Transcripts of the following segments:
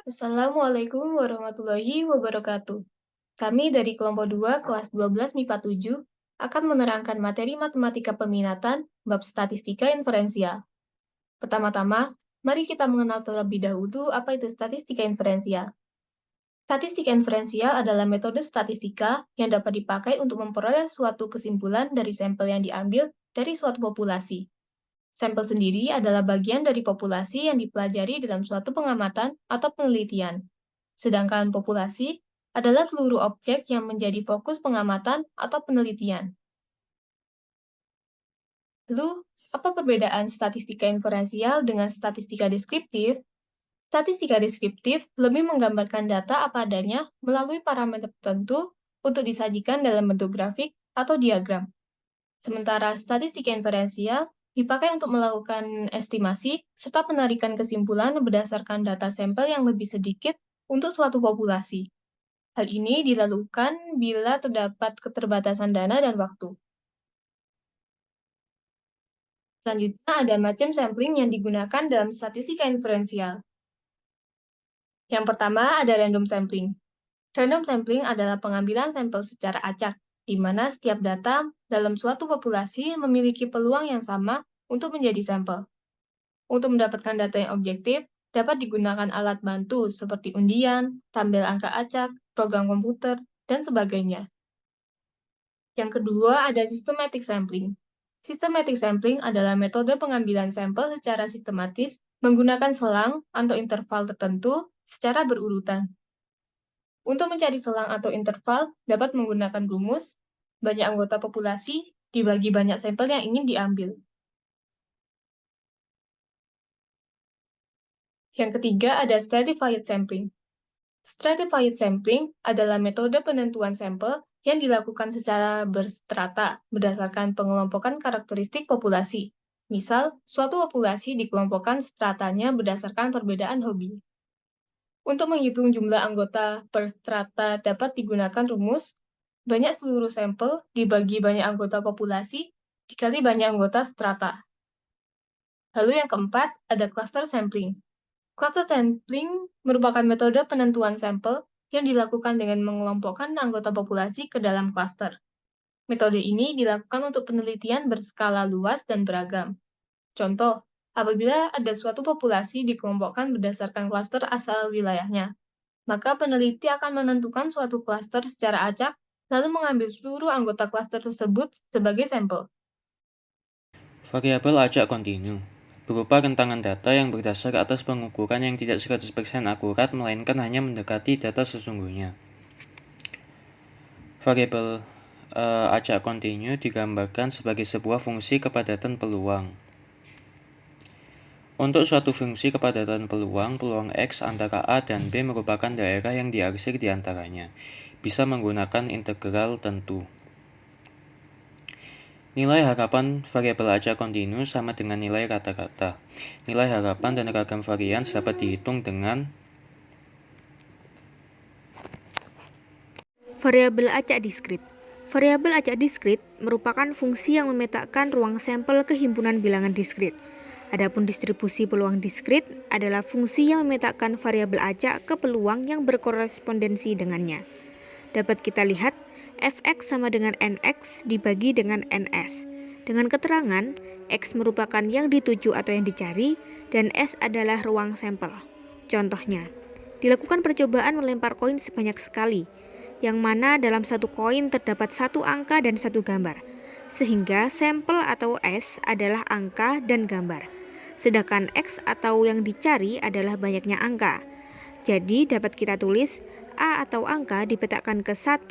Assalamualaikum warahmatullahi wabarakatuh. Kami dari kelompok 2 kelas 12 MIPA 7 akan menerangkan materi matematika peminatan bab statistika inferensial. Pertama-tama, mari kita mengenal terlebih dahulu apa itu statistika inferensial. Statistika inferensial adalah metode statistika yang dapat dipakai untuk memperoleh suatu kesimpulan dari sampel yang diambil dari suatu populasi. Sampel sendiri adalah bagian dari populasi yang dipelajari dalam suatu pengamatan atau penelitian. Sedangkan populasi adalah seluruh objek yang menjadi fokus pengamatan atau penelitian. Lalu, apa perbedaan statistika inferensial dengan statistika deskriptif? Statistika deskriptif lebih menggambarkan data apa adanya melalui parameter tertentu untuk disajikan dalam bentuk grafik atau diagram. Sementara statistika inferensial dipakai untuk melakukan estimasi serta penarikan kesimpulan berdasarkan data sampel yang lebih sedikit untuk suatu populasi. Hal ini dilakukan bila terdapat keterbatasan dana dan waktu. Selanjutnya ada macam sampling yang digunakan dalam statistika inferensial. Yang pertama ada random sampling. Random sampling adalah pengambilan sampel secara acak, di mana setiap data dalam suatu populasi memiliki peluang yang sama untuk menjadi sampel. Untuk mendapatkan data yang objektif, dapat digunakan alat bantu seperti undian, tabel angka acak, program komputer, dan sebagainya. Yang kedua, ada systematic sampling. Systematic sampling adalah metode pengambilan sampel secara sistematis menggunakan selang atau interval tertentu secara berurutan. Untuk mencari selang atau interval, dapat menggunakan rumus, banyak anggota populasi, dibagi banyak sampel yang ingin diambil. Yang ketiga, ada stratified sampling. Stratified sampling adalah metode penentuan sampel yang dilakukan secara berstrata berdasarkan pengelompokan karakteristik populasi. Misal, suatu populasi dikelompokkan stratanya berdasarkan perbedaan hobi. Untuk menghitung jumlah anggota per strata dapat digunakan rumus banyak seluruh sampel dibagi banyak anggota populasi dikali banyak anggota strata. Lalu yang keempat, ada cluster sampling. Cluster sampling merupakan metode penentuan sampel yang dilakukan dengan mengelompokkan anggota populasi ke dalam klaster. Metode ini dilakukan untuk penelitian berskala luas dan beragam. Contoh, apabila ada suatu populasi dikelompokkan berdasarkan klaster asal wilayahnya, maka peneliti akan menentukan suatu klaster secara acak, lalu mengambil seluruh anggota klaster tersebut sebagai sampel. Variabel acak kontinu berupa rentangan data yang berdasar atas pengukuran yang tidak 100% akurat, melainkan hanya mendekati data sesungguhnya. Variabel acak kontinu digambarkan sebagai sebuah fungsi kepadatan peluang. Untuk suatu fungsi kepadatan peluang X antara A dan B merupakan daerah yang diarsir di antaranya, bisa menggunakan integral tentu. Nilai harapan variabel acak kontinu sama dengan nilai rata-rata. Nilai harapan dan ragam varian dapat dihitung dengan variabel acak diskrit. Variabel acak diskrit merupakan fungsi yang memetakan ruang sampel ke himpunan bilangan diskrit. Adapun distribusi peluang diskrit adalah fungsi yang memetakan variabel acak ke peluang yang berkorespondensi dengannya. Dapat kita lihat fx sama dengan nx dibagi dengan ns. Dengan keterangan, x merupakan yang dituju atau yang dicari, dan s adalah ruang sampel. Contohnya, dilakukan percobaan melempar koin sebanyak sekali, yang mana dalam satu koin terdapat satu angka dan satu gambar, sehingga sampel atau S adalah angka dan gambar, sedangkan X atau yang dicari adalah banyaknya angka. Jadi dapat kita tulis A atau angka dipetakan ke 1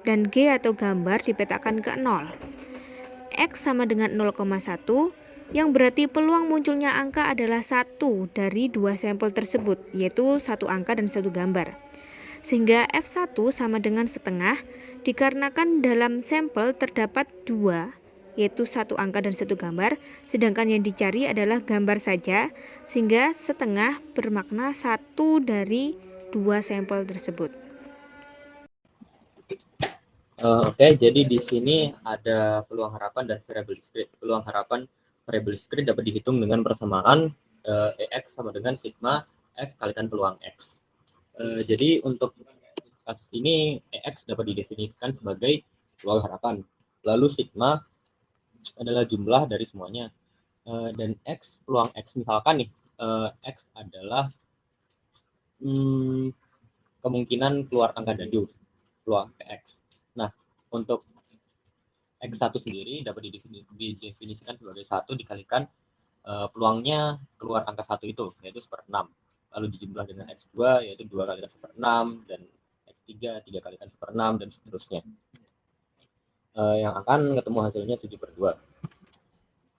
dan G atau gambar dipetakan ke 0. X sama dengan 0,1, yang berarti peluang munculnya angka adalah 1 dari dua sampel tersebut, yaitu satu angka dan satu gambar. Sehingga F1 sama dengan setengah dikarenakan dalam sampel terdapat dua, yaitu satu angka dan satu gambar, sedangkan yang dicari adalah gambar saja, sehingga setengah bermakna satu dari dua sampel tersebut. Oke, jadi di sini ada peluang harapan dan variabel diskrit. Peluang harapan variabel diskrit dapat dihitung dengan persamaan EX sama dengan sigma X kalikan peluang X. Jadi untuk kasus ini EX dapat didefinisikan sebagai peluang harapan. Lalu sigma adalah jumlah dari semuanya. Dan X, peluang X misalkan nih, X adalah kemungkinan keluar angka dadu, peluang PX. Nah, untuk X1 sendiri dapat didefinisikan sebagai 1 dikalikan peluangnya keluar angka 1 itu, yaitu 1/6. Lalu dijumlah dengan X2, yaitu 2 kalikan 1/6, dan X3, 3 kalikan 1/6, dan seterusnya. Yang akan ketemu hasilnya 7/2.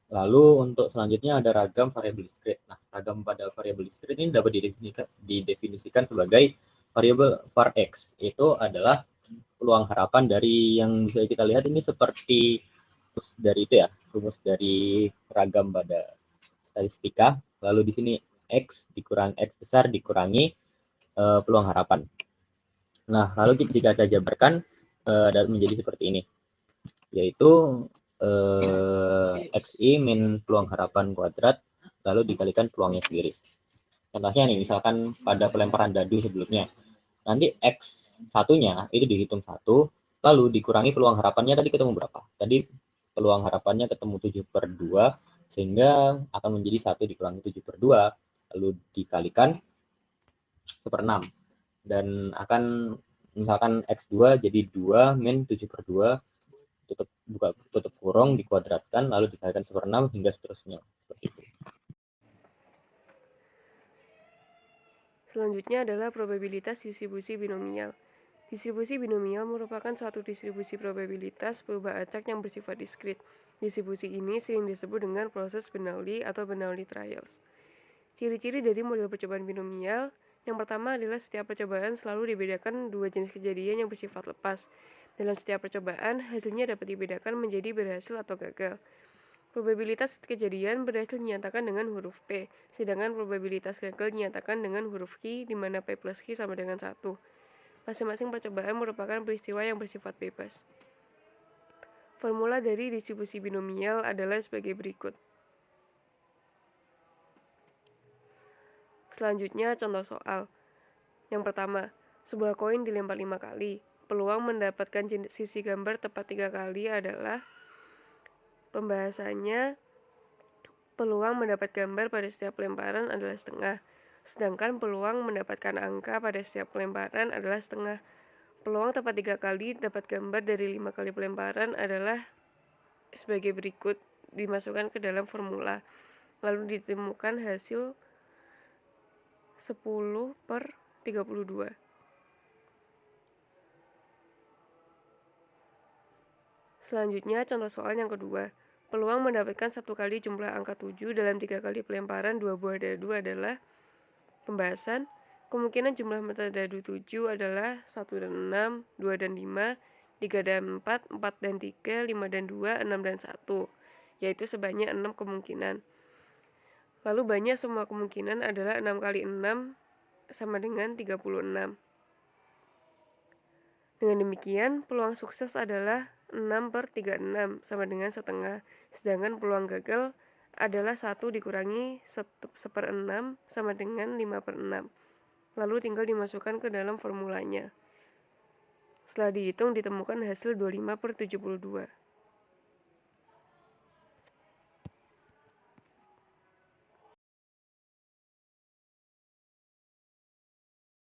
Lalu untuk selanjutnya ada ragam variabel discrete. Nah, ragam pada variabel discrete ini dapat didefinisikan sebagai variabel var X. Itu adalah peluang harapan dari yang bisa kita lihat ini seperti rumus dari itu ya, rumus dari ragam pada statistika. Lalu di sini X dikurangi X besar dikurangi peluang harapan. Nah, lalu jika kita jabarkan menjadi seperti ini, yaitu XI min peluang harapan kuadrat lalu dikalikan peluangnya sendiri. Contohnya nih, misalkan pada pelemparan dadu sebelumnya, nanti X satunya itu dihitung 1, lalu dikurangi peluang harapannya tadi ketemu berapa? Tadi peluang harapannya ketemu 7/2, sehingga akan menjadi 1 dikurangi 7/2, lalu dikalikan 1/6. Dan akan misalkan X2 jadi 2 min 7/2, tutup kurung, dikuadratkan, lalu dikalikan 1/6 hingga seterusnya. Seperti itu. Selanjutnya adalah probabilitas distribusi binomial. Distribusi binomial merupakan suatu distribusi probabilitas perubahan acak yang bersifat diskrit. Distribusi ini sering disebut dengan proses Bernoulli atau Bernoulli trials. Ciri-ciri dari model percobaan binomial, yang pertama adalah setiap percobaan selalu dibedakan dua jenis kejadian yang bersifat lepas. Dalam setiap percobaan, hasilnya dapat dibedakan menjadi berhasil atau gagal. Probabilitas kejadian berhasil dinyatakan dengan huruf P, sedangkan probabilitas gagal dinyatakan dengan huruf Q, di mana P plus Q sama dengan 1. Masing-masing percobaan merupakan peristiwa yang bersifat bebas. Formula dari distribusi binomial adalah sebagai berikut. Selanjutnya contoh soal. Yang pertama, sebuah koin dilempar 5 kali. Peluang mendapatkan sisi gambar tepat 3 kali adalah, pembahasannya, peluang mendapat gambar pada setiap pelemparan adalah setengah, sedangkan peluang mendapatkan angka pada setiap pelemparan adalah setengah. Peluang tepat 3 kali dapat gambar dari 5 kali pelemparan adalah sebagai berikut, dimasukkan ke dalam formula. Lalu ditemukan hasil 10/32. Selanjutnya contoh soal yang kedua. Peluang mendapatkan 1 kali jumlah angka 7 dalam 3 kali pelemparan 2 buah dadu adalah, pembahasan, kemungkinan jumlah mata dadu 7 adalah 1 dan 6, 2 dan 5, 3 dan 4, 4 dan 3, 5 dan 2, 6 dan 1, yaitu sebanyak 6 kemungkinan. Lalu banyak semua kemungkinan adalah 6 kali 6 sama dengan 36. Dengan demikian, peluang sukses adalah 6/36 sama dengan setengah, sedangkan peluang gagal adalah 1 dikurangi 1/6 sama dengan 5/6. Lalu tinggal dimasukkan ke dalam formulanya. Setelah dihitung ditemukan hasil 25/72.